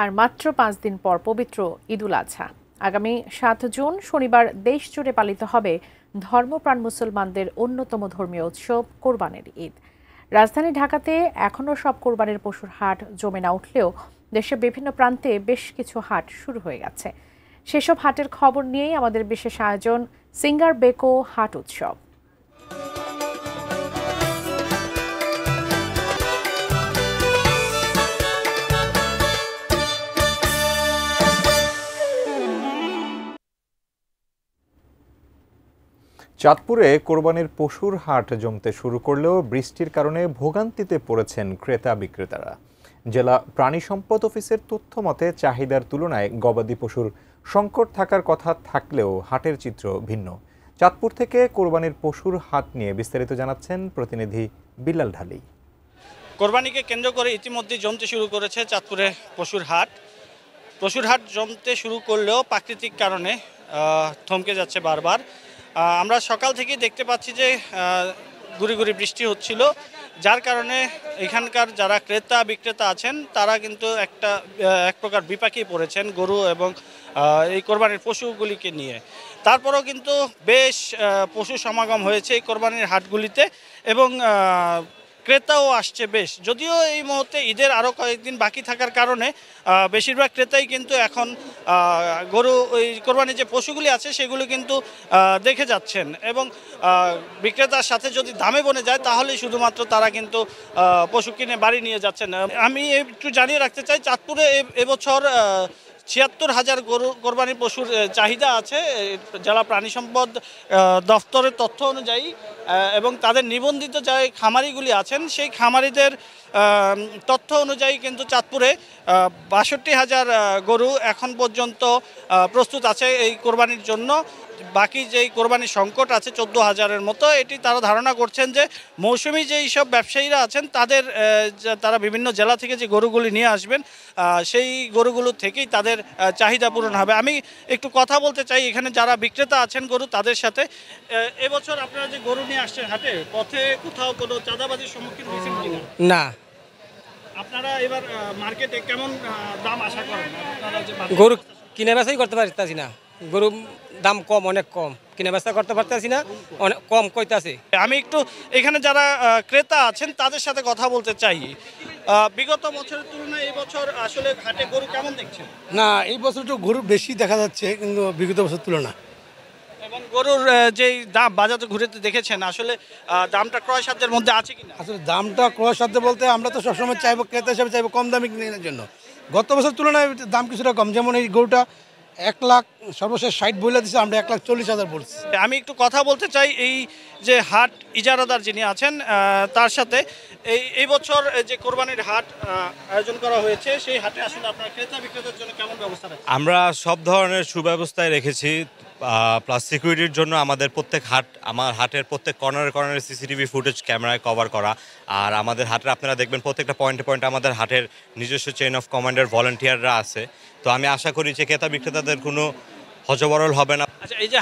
আর মাত্র 5 দিন পর পবিত্র ঈদুল আজহা। আগামী 7 জুন শনিবার দেশ জুড়ে পালিত হবে ধর্মপ্রাণ মুসলমানদের অন্যতম ধর্মীয় উৎসব কোরবানির ঈদ। রাজধানী ঢাকাতে এখনও সব কোরবানির পশুর হাট জমে না উঠলেও দেশের বিভিন্ন প্রান্তে বেশ কিছু হাট শুরু হয়ে গেছে। সেসব হাটের খবর নিয়েই আমাদের বিশেষ আয়োজন সিঙ্গার বেকো হাট উৎসব। চাঁদপুরে কোরবানির পশুর হাট জমতে শুরু করলেও বৃষ্টির কারণে ভোগান্তিতে পড়েছেন ক্রেতা বিক্রেতারা। জেলা প্রাণী সম্পদ অফিসের তথ্য মতে চাহিদার তুলনায় গবাদি পশুর সংকট থাকার কথা থাকলেও হাটের চিত্র ভিন্ন। চাঁদপুর থেকে কোরবানির পশুর হাট নিয়ে বিস্তারিত জানাচ্ছেন প্রতিনিধি বিল্লাল ঢালি। কোরবানিকে কেন্দ্র করে ইতিমধ্যে জমতে শুরু করেছে চাঁদপুরে পশুর হাট। পশুর হাট জমতে শুরু করলেও প্রাকৃতিক কারণে থমকে যাচ্ছে বারবার। আমরা সকাল থেকেই দেখতে পাচ্ছি যে গুড়ি গুড়ি বৃষ্টি হচ্ছিল, যার কারণে এখানকার যারা ক্রেতা বিক্রেতা আছেন তারা কিন্তু এক প্রকার বিপাকে পড়েছেন গরু এবং এই কোরবানির পশুগুলিকে নিয়ে। তারপরেও কিন্তু বেশ পশু সমাগম হয়েছে এই কোরবানির হাটগুলিতে এবং ক্রেতাও আসছে বেশ। যদিও এই মুহূর্তে ঈদের আরও কয়েকদিন বাকি থাকার কারণে বেশিরভাগ ক্রেতাই কিন্তু এখন গরু ওই কোরবানির যে পশুগুলি আছে সেগুলো কিন্তু দেখে যাচ্ছেন এবং বিক্রেতার সাথে যদি দামে বনে যায় তাহলে শুধুমাত্র তারা কিন্তু পশু কিনে বাড়ি নিয়ে যাচ্ছেন। আমি একটু জানিয়ে রাখতে চাই, চাঁদপুরে এবছর ৭৬,০০০ গরু কোরবানির পশুর চাহিদা আছে জেলা প্রাণী সম্পদ দফতরের তথ্য অনুযায়ী, এবং তাদের নিবন্ধিত যে খামারিগুলি আছেন সেই খামারিদের তথ্য অনুযায়ী কিন্তু চাঁদপুরে ৬২,০০০ গরু এখন পর্যন্ত প্রস্তুত আছে এই কোরবানির জন্য। বাকি যেই কোরবানির সংকট আছে ১৪,০০০-এর মতো, এটি তারা ধারণা করছেন যে মৌসুমি যেই সব ব্যবসায়ীরা আছেন তারা বিভিন্ন জেলা থেকে যে গরুগুলি নিয়ে আসবেন সেই গরুগুলো থেকেই তাদের চাহিদা পূরণ হবে। আমি একটু কথা বলতে চাই এখানে যারা বিক্রেতা আছেন গরু তাদের সাথে। এবছর আপনারা যে গরু নিয়ে আসছেন হাটে, পথে কোথাও কোনো চাঁদাবাজির সম্মুখীন হয়েছেন কিনা? না। আপনারা এবার মার্কেটে কেমন দাম আশা করেন? গরু কিনে বেচাই করতে পারতেছি না, গরু দাম কম, অনেক কম, কিনে বেচা করতে পারতেছি না, অনেক কম কইতাছে। আমি একটু এখানে যারা ক্রেতা আছেন তাদের সাথে কথা বলতে চাই। বিগত বছরের তুলনায় এই বছর আসলে হাটে গরু কেমন দেখছেন? না, এই বছর তো গরু বেশি দেখা যাচ্ছে কিন্তু বিগত বছর তুলনা। এবং গরুর যেই দাম বাজারে ঘুরে দেখেছেন আসলে দামটা ক্রয় সাধ্যের মধ্যে আছে কিনা? আসলে দামটা ক্রয় সাধ্য বলতে আমরা তো সবসময় চাইবো, ক্রেতা হিসাবে চাইবো কম দামে কেনার জন্য। গত বছর তুলনায় দাম কিছুটা কম, যেমন এই গরুটা 1 লাখ সর্বশেষ 60 বলে দিচ্ছে, আমরা 1,40,000 বলছি। আমি একটু কথা বলতে চাই এই যে হাট ইজারাদার যিনি আছেন তার সাথে। এই বছর যে কোরবানির হাট আয়োজন করা হয়েছে সেই হাটে আসলে আপনার ক্রেতা বিক্রেতার জন্য কেমন ব্যবস্থা রাখছেন? আমরা সব ধরনের সুব্যবস্থায় রেখেছি, প্লাস সিকিউরিটির জন্য আমাদের আমার হাটের প্রত্যেক কর্নারে সিসিটিভি ফুটেজ ক্যামেরায় কভার করা। আর আমাদের হাটের আপনারা দেখবেন প্রত্যেকটা পয়েন্টে আমাদের হাটের নিজস্ব চেইন অফ কমান্ডের ভলান্টিয়াররা আছে। তো আমি আশা করি যে ক্রেতা বিক্রেতাদের কোনো হযবরল হবে না। আচ্ছা, এই যে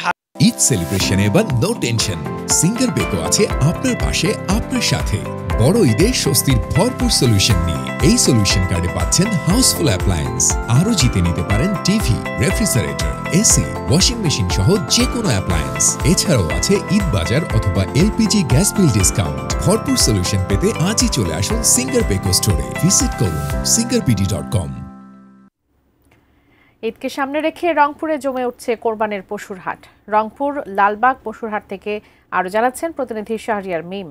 ঈদ সেলিব্রেশনে এবার নো টেনশন, সিঙ্গার বেকো আছে আপনার পাশে, আপনার সাথে। বড় ঈদে স্বস্তির ভরপুর সলিউশন নিয়ে এই সলিউশন কার্ডে পাচ্ছেন হাউসফুল অ্যাপ্লায়েন্স। আরও জিতে নিতে পারেন TV, refrigerator, AC, washing machine সহ যে কোনো অ্যাপ্লায়েন্স। এছাড়াও আছে ঈদ বাজার অথবা এলপিজি গ্যাস বিল ডিসকাউন্ট। ভরপুর সলিউশন পেতে আজই চলে আসুন সিঙ্গার বেকো স্টোরে। ভিজিট করুন singarpd.com। ঈদকে সামনে রেখে রংপুরে জমে উঠছে কোরবানির পশুর হাট। রংপুর লালবাগ পশুর হাট থেকে আরও জানাচ্ছেন প্রতিনিধি শাহরিয়ার মিম।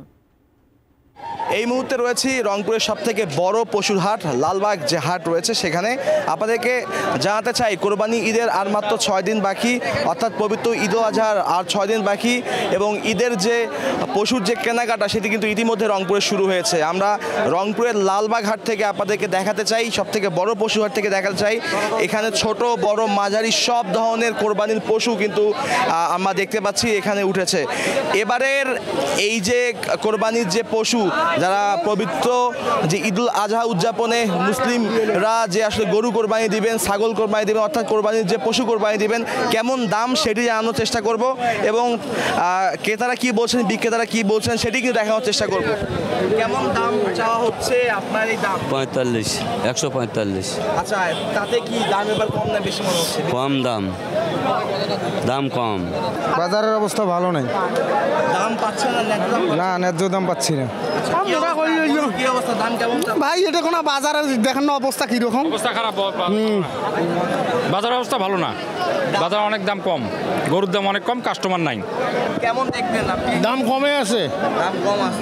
এই মুহূর্তে রয়েছি রংপুরের সবথেকে বড় পশুর হাট লালবাগ যে হাট রয়েছে সেখানে। আপনাদেরকে জানাতে চাই কোরবানি ঈদের আর মাত্র 6 দিন বাকি, অর্থাৎ পবিত্র ঈদ উল আজহার আর 6 দিন বাকি, এবং ঈদের যে পশুর যে কেনাকাটা সেটি কিন্তু ইতিমধ্যে রংপুরে শুরু হয়েছে। আমরা রংপুরের লালবাগ হাট থেকে আপনাদেরকে দেখাতে চাই, সবথেকে বড় পশু হাট থেকে দেখাতে চাই। এখানে ছোট বড় মাঝারি সব ধরনের কোরবানির পশু কিন্তু আমরা দেখতে পাচ্ছি এখানে উঠেছে। এবারের এই যে কোরবানির যে পশু যারা পবিত্র যে ঈদুল আজহা উদযাপনে মুসলিমরা যে আসলে গরু কোরবানি দিবেন, ছাগল কোরবানি দিবেন, অর্থাৎ কোরবানির যে পশু কোরবানি দিবেন কেমন দাম সেটি জানানোর চেষ্টা করব এবং ক্রেতারা কি বলছেন, বিক্রেতারা কি বলছেন সেটি কিন্তু দেখানোর চেষ্টা করব। কেমন দাম চাওয়া হচ্ছে আপনার এই দাম? 45, 145। আচ্ছা, তাতে কি দাম এবার কম না বেশি মনে হচ্ছে? কম দাম কম। বাজারের অবস্থা ভালো নেই, দাম পাচ্ছেন না? না, ন্যায্য দাম পাচ্ছি না। কি অবস্থা, দাম কেমন? ভাই এটা কোনো বাজারের দেখেন না অবস্থা কিরকম? অবস্থা খারাপ, বাজারের অবস্থা ভালো না, বাজারে অনেক দাম কম, গরুর দাম অনেক কম, কাস্টমার নাই। কেমন দেখবেন আপনি? দাম কমে আছে, দাম কম আছে।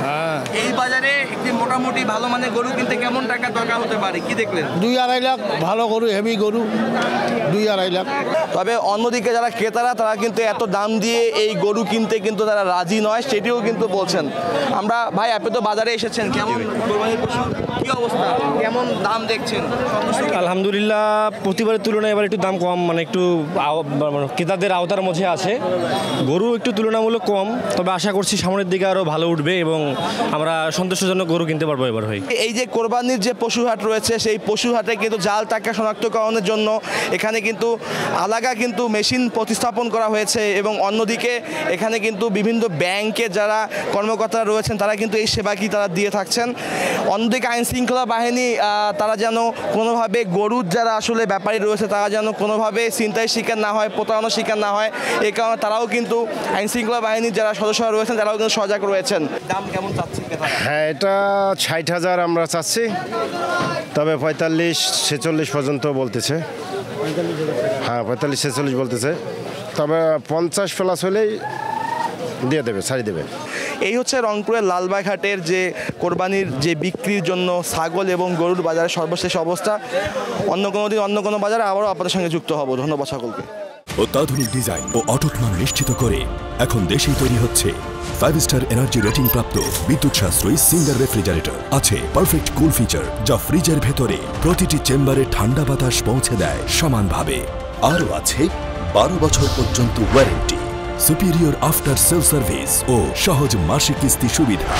এই বাজারে একটি মোটামুটি ভালো মানের গরু কিনতে কেমন টাকা দরকার হতে পারে, কি দেখলেন? 2-2.5 লাখ ভালো গরু, হেভি গরু 2-2.5 লাখ। তবে অন্যদিকে যারা ক্রেতারা তারা কিন্তু এত দাম দিয়ে এই গরু কিনতে কিন্তু তারা রাজি নয়, সেটিও কিন্তু বলছেন। আমরা ভাই, আপনি তো বাজারে এসেছেন, কেমন কোরবানির পশু কি অবস্থা, কেমন দাম দেখছেন? আলহামদুলিল্লাহ প্রতিবারের তুলনায় এবার একটু দাম কম, মানে একটু ক্রেতাদের আওতার মধ্যে আছে। গরু একটু তুলনামূলক কম, তবে আশা করছি সামনের দিকে আরও ভালো উঠবে এবং আমরা সন্তোষজনক গরু কিনতে পারবো এবার। হয় এই যে কোরবানির যে পশু হাট রয়েছে, সেই পশু হাটে কিন্তু জাল টাকা শনাক্তকরণের জন্য এখানে কিন্তু আলাদা কিন্তু মেশিন প্রতিস্থাপন করা হয়েছে এবং অন্যদিকে এখানে কিন্তু বিভিন্ন ব্যাংকে যারা কর্মকর্তারা রয়েছেন তারা কিন্তু এই সেবা কি তারা দিয়ে থাকছেন। অন্যদিকে আইন শৃঙ্খলা বাহিনী তারা যেন কোনোভাবে গরুর যারা আসলে ব্যাপারী রয়েছে তারা যেন কোনোভাবে ছিনতাইয়ের শিকার না হয়, প্রতারণার শিকার না হয়, এই কারণে তারাও কিন্তু আইন শৃঙ্খলা বাহিনীর যারা সদস্যরা রয়েছেন তারাও কিন্তু সজাগ রয়েছেন। দাম কেমন চাচ্ছেন? হ্যাঁ, এটা 60,000 আমরা চাচ্ছি, তবে 45-46 পর্যন্ত বলতেছে। হ্যাঁ, 45-46 বলতেছে, তবে 50 প্লাস হলেই দিয়ে দেবে, ছাড়ি দেবে। এই হচ্ছে রংপুরের লালবাগ হাটের যে কোরবানির যে বিক্রির জন্য ছাগল এবং গরুর বাজারের সর্বশেষ অবস্থা। অন্য কোনো দিন অন্য কোনো বাজারে আবারও আপনাদের সঙ্গে যুক্ত হব। ধন্যবাদ সকলকে। অত্যাধুনিক ডিজাইন ও অটুট মান নিশ্চিত করে এখন দেশেই তৈরি হচ্ছে 5 স্টার এনার্জি রেটিং প্রাপ্ত বিদ্যুৎ সাশ্রয়ী সিঙ্গার রেফ্রিজারেটর। আছে পারফেক্ট কুল ফিচার, যা ফ্রিজের ভেতরে প্রতিটি চেম্বারে ঠান্ডা বাতাস পৌঁছে দেয় সমানভাবে। আরও আছে 12 বছর পর্যন্ত warranty, superior after sale service ও সহজ মাসিক কিস্তি সুবিধা।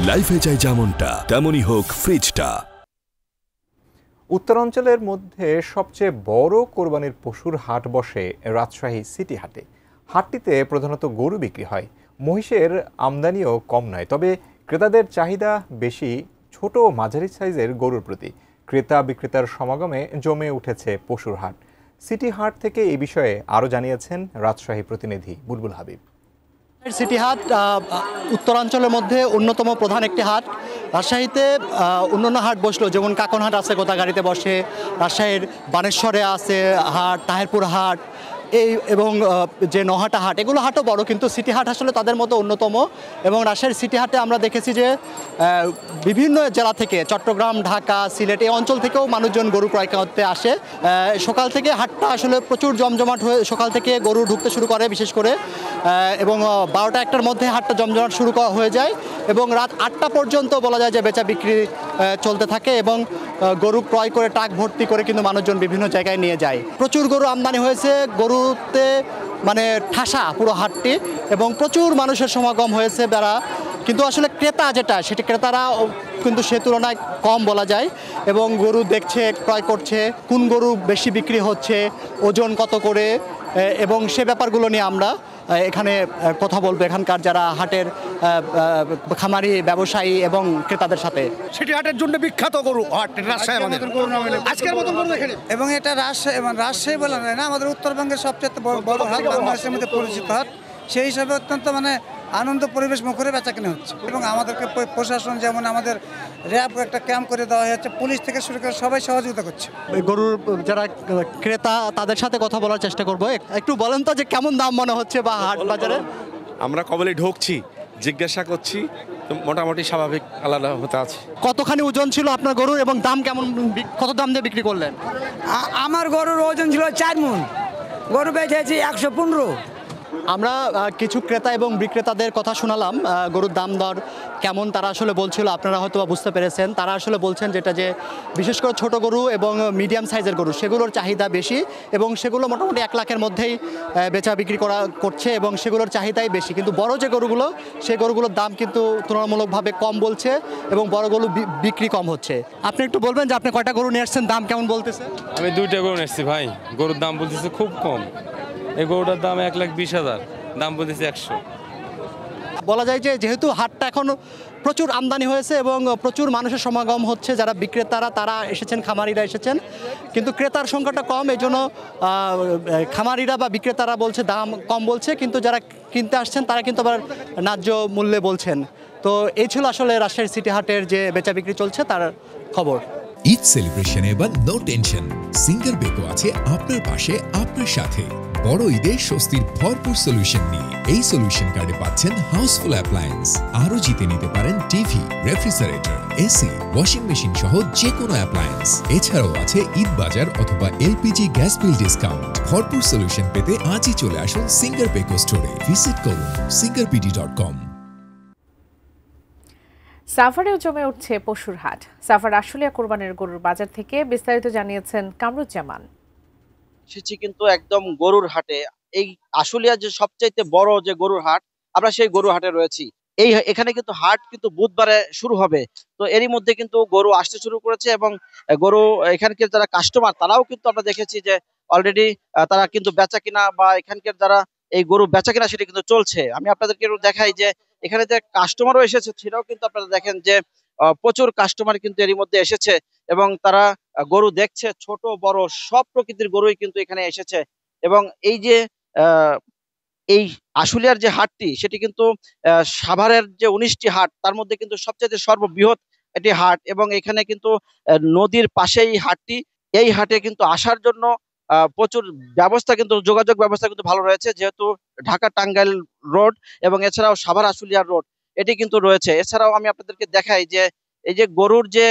লাইফে চাই যেমনটা তেমনই হোক ফ্রিজটা। উত্তরাঞ্চলের মধ্যে সবচেয়ে বড় কোরবানির পশুর হাট বসে রাজশাহী সিটি হাটে। হাটটিতে প্রধানত গরু বিক্রি হয়, মহিষের আমদানিও কম নয়, তবে ক্রেতাদের চাহিদা বেশি ছোট ও মাঝারি সাইজের গরুর প্রতি। ক্রেতা বিক্রেতার সমাগমে জমে উঠেছে পশুর হাট। সিটি হাট থেকে এই বিষয়ে আরও জানিয়েছেন রাজশাহী প্রতিনিধি বুলবুল হাবিব। সিটি হাট উত্তরাঞ্চলের মধ্যে অন্যতম প্রধান একটি হাট। রাজশাহীতে অন্যান্য হাট বসলো, যেমন কাকনহাট আছে, গোদাগাড়িতে বসে, রাজশাহীর বানেশ্বরে আছে হাট, তাহেরপুর হাট, এবং যে নহাটা হাট, এগুলো হাটও বড়, কিন্তু সিটি হাট আসলে তাদের মতো অন্যতম। এবং রাজশাহীর সিটি হাটে আমরা দেখেছি যে বিভিন্ন জেলা থেকে, চট্টগ্রাম, ঢাকা, সিলেট এই অঞ্চল থেকেও মানুষজন গরু ক্রয় করতে আসে। সকাল থেকে হাটটা আসলে প্রচুর জমজমাট হয়ে সকাল থেকে গরু ঢুকতে শুরু করে বিশেষ করে, এবং 12টা-1টার মধ্যে হাটটা জমজমাট শুরু হয়ে যায় এবং রাত 8টা পর্যন্ত বলা যায় যে বেচা বিক্রি চলতে থাকে এবং গরু ক্রয় করে ট্রাক ভর্তি করে কিন্তু মানুষজন বিভিন্ন জায়গায় নিয়ে যায়। প্রচুর গরু আমদানি হয়েছে, গরুতে মানে ঠাসা পুরো হাটটি এবং প্রচুর মানুষের সমাগম হয়েছে যারা, কিন্তু আসলে ক্রেতা যেটা সেটি ক্রেতারা কিন্তু সে তুলনায় কম বলা যায় এবং গরু দেখছে, ক্রয় করছে, কোন গরু বেশি বিক্রি হচ্ছে, ওজন কত করে, এবং সে ব্যাপারগুলো নিয়ে আমরা এখানে কথা বলবো এখানকার যারা হাটের খামারি, ব্যবসায়ী এবং ক্রেতাদের সাথে। সিটি হাটের জন্য বিখ্যাত গরু হাট রাজশাহী, আজকের মতন গরু দেখেন। এবং এটা রাজশাহী বলা যায় না, আমাদের উত্তরবঙ্গের সবচেয়ে বড় হাট, বাংলাদেশের মধ্যে পরিচিত হাট। সেই হিসাবে অত্যন্ত আনন্দ পরিবেশ মুখরে বেচা কেনা হচ্ছে এবং আমাদেরকে প্রশাসন, যেমন আমাদের র্যাব একটা ক্যাম্প করে দেওয়া হয়েছে, পুলিশ থেকে শুরু করে সবাই সহযোগিতা করছে। গরুর যারা ক্রেতা তাদের সাথে কথা বলার চেষ্টা করবো। একটু বলেন তো যে কেমন দাম মনে হচ্ছে বা হাট বাজারে? আমরা কবলে ঢুকছি, জিজ্ঞাসা করছি, মোটামুটি স্বাভাবিক আলাদা হতে আছে। কতখানি ওজন ছিল আপনার গরুর এবং দাম কেমন, কত দাম দিয়ে বিক্রি করলেন? আমার গরুর ওজন ছিল 4 মণ, গরু বেচেছি 115। আমরা কিছু ক্রেতা এবং বিক্রেতাদের কথা শোনালাম গরুর দাম দর কেমন তারা আসলে বলছিল আপনারা হয়তো বুঝতে পেরেছেন। তারা আসলে বলছেন যেটা যে বিশেষ করে ছোট গরু এবং মিডিয়াম সাইজের গরু সেগুলোর চাহিদা বেশি এবং সেগুলো মোটামুটি 1 লাখের মধ্যেই বেচা বিক্রি করছে এবং সেগুলোর চাহিদাই বেশি। কিন্তু বড় যে গরুগুলো সেই গরুগুলোর দাম কিন্তু তুলনামূলকভাবে কম বলছে এবং বড় গরু বিক্রি কম হচ্ছে। আপনি একটু বলবেন যে আপনি কয়টা গরু নিয়ে আসছেন, দাম কেমন বলতেছে? আমি 2টা গরু নিয়ে এসেছি ভাই, গরুর দাম বলতেছে খুব কম। এই গরুটার দাম 1,20,000, দাম বলতেছে 100। বলা যায় যে যেহেতু হাটটা এখন প্রচুর আমদানি হয়েছে এবং প্রচুর মানুষের সমাগম হচ্ছে, যারা বিক্রেতারা তারা এসেছেন, খামারিরা এসেছেন, কিন্তু ক্রেতার সংখ্যাটা কম। এই জন্য খামারিরা বা বিক্রেতারা বলছে দাম কম বলছে, কিন্তু যারা কিনতে আসছেন তারা কিন্তু আবার ন্যায্য মূল্যে বলছেন। তো এই ছিল আসলে রাজশাহী সিটি হাটের যে বেচা বিক্রি চলছে তার খবর। ঈদ সেলিব্রেশনে এবার নো টেনশন, সিঙ্গার বেকো আছে আপনার পাশে, আপনার সাথে। বড় ঈদে স্বস্তির ভরপুর সলিউশন নিয়ে এই সলিউশন কার্ডে পাচ্ছেন হাউসফুল অ্যাপ্লায়েন্স। আরও জিতে নিতে পারেন TV, refrigerator, AC, washing machine সহ যে কোনো অ্যাপ্লায়েন্স। এছাড়াও আছে ঈদ বাজার অথবা এলপিজি গ্যাস বিল ডিসকাউন্ট। ভরপুর সলিউশন পেতে আজই চলে আসুন সিঙ্গার বেকো স্টোরে। ভিজিট করুন singarpd.com। সাভারেও জমে উঠছে পশুর হাট। সাভার আশুলিয়া কোরবানির গরুর বাজার থেকে বিস্তারিত জানিয়েছেন কামরুজ্জামান। এসেছি কিন্তু একদম গরুর হাটে। এই আশুলিয়া যে সবচাইতে বড় যে গরুর হাট, আমরা সেই গরুর হাটে রয়েছি। এখানে কিন্তু হাট কিন্তু বুধবারে শুরু হবে। তো এরই মধ্যে কিন্তু গরু আসতে শুরু করেছে এবং গরু এখানকার যারা কাস্টমার তারাও কিন্তু আমরা দেখেছি যে অলরেডি তারা কিন্তু বেচা কিনা বা এখানকার যারা এই গরু বেচা কিনা সেটা কিন্তু চলছে। আমি আপনাদেরকে দেখাই যে এখানে যে কাস্টমারও এসেছে সেটাও কিন্তু আপনারা দেখেন যে প্রচুর কাস্টমার কিন্তু এরই মধ্যে এসেছে এবং তারা গরু দেখছে, ছোট বড় সব প্রকৃতির গরুই কিন্তু এখানে এসেছে। এবং এই যে এই আশুলিয়ার যে হাটটি সেটি কিন্তু সাভারের যে 19টি হাট তার মধ্যে কিন্তু সবচেয়ে সর্ববৃহৎ একটি হাট এবং এখানে কিন্তু নদীর পাশেই হাটটি। এই হাটে কিন্তু আসার জন্য প্রচুর ব্যবস্থা কিন্তু যোগাযোগ ব্যবস্থা কিন্তু ভালো রয়েছে, যেহেতু ঢাকা টাঙ্গাইল রোড এবং এছাড়াও সাভার আশুলিয়ার রোড এটি কিন্তু রয়েছে। এছাড়াও আমি আপনাদেরকে দেখাই যে এই যে গরুর যে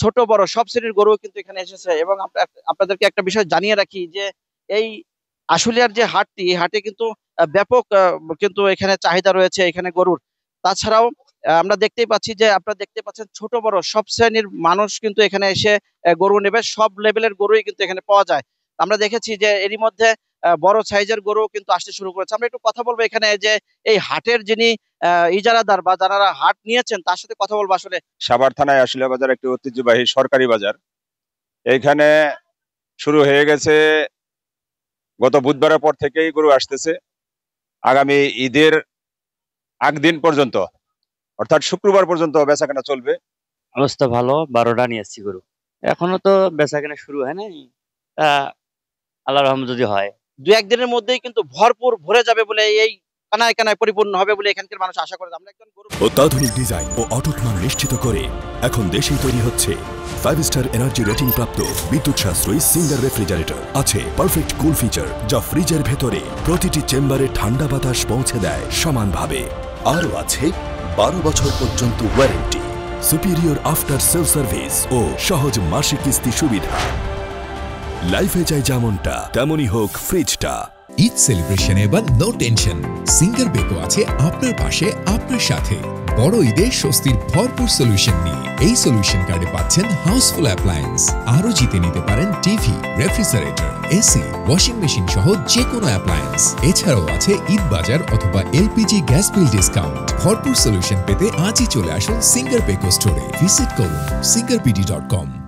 ছোট বড় সব শ্রেণীর গরু কিন্তু এখানে এসেছে। এবং আপনাদেরকে একটা বিষয় জানিয়ে রাখি যে এই আশুলিয়ার যে হাটটি, এই হাটে কিন্তু ব্যাপক কিন্তু এখানে চাহিদা রয়েছে এখানে গরুর। তাছাড়াও আমরা দেখতেই পাচ্ছি যে আপনারা দেখতে পাচ্ছেন ছোট বড় সব শ্রেণীর মানুষ কিন্তু এখানে এসে গরু নেবে, সব লেভেলের গরুই কিন্তু এখানে পাওয়া যায়। আমরা দেখেছি যে এরই মধ্যে বড় সাইজের গরু কিন্তু আসতে শুরু করেছে। আমরা একটু কথা বলবো এখানে যে এই হাটের যিনি ইজারাদার বা যারা হাট নিয়েছেন তার সাথে কথা বলবো। আসলে সাভার থানায় আশুলিয়া বাজার একটি ঐতিহ্যবাহী সরকারি বাজার। এখানে শুরু হয়ে গেছে গত বুধবারের পর থেকেই গরু আসতেছে। আগামী ঈদের আগ দিন পর্যন্ত অর্থাৎ শুক্রবার পর্যন্ত বেচাকেনা চলবে। অবস্থা ভালো, 12টা নিয়ে আসছি গরু, এখনো তো বেচাকেনা শুরু হয় নাই। আল্লাহর রহমত যদি হয় 2-1 দিনের মধ্যেই কিন্তু ভরপুর ভরে যাবে বলে, এই কানায় কানায় পরিপূর্ণ হবে বলে এখানকার মানুষ আশা করে। আমরা একজন গরু অত্যাধুনিক ডিজাইন ও অটুট মান নিশ্চিত করে এখন দেশেই তৈরি হচ্ছে 5 স্টার এনার্জি রেটিং প্রাপ্ত বিদ্যুৎ সাশ্রয়ী সিঙ্গার রেফ্রিজারেটর। আছে পারফেক্ট কুল ফিচার, যা ফ্রিজের ভেতরে প্রতিটি চেম্বারে ঠান্ডা বাতাস পৌঁছে দেয় সমানভাবে। আরও আছে 12 বছর পর্যন্ত warranty, superior after sale service ও সহজ মাসিক কিস্তি সুবিধা। লাইফে চাই যেমনটা তেমনই হোক ফ্রিজটা। ঈদ সেলিব্রেশনে এবার নো টেনশন, সিঙ্গার বেকো আছে আপনার পাশে, আপনার সাথে। বড় ঈদে স্বস্তির ভরপুর সলিউশন নিয়ে এই সলিউশন কার্ডে পাচ্ছেন হাউসফুল অ্যাপ্লায়েন্স। আরও জিতে নিতে পারেন TV, refrigerator, AC, washing machine সহ যে কোনো অ্যাপ্লায়েন্স। এছাড়াও আছে ঈদ বাজার অথবা এলপিজি গ্যাস বিল ডিসকাউন্ট। ভরপুর সলিউশন পেতে আজই চলে আসুন সিঙ্গার বেকো স্টোরে। ভিজিট করুন singarpd.com।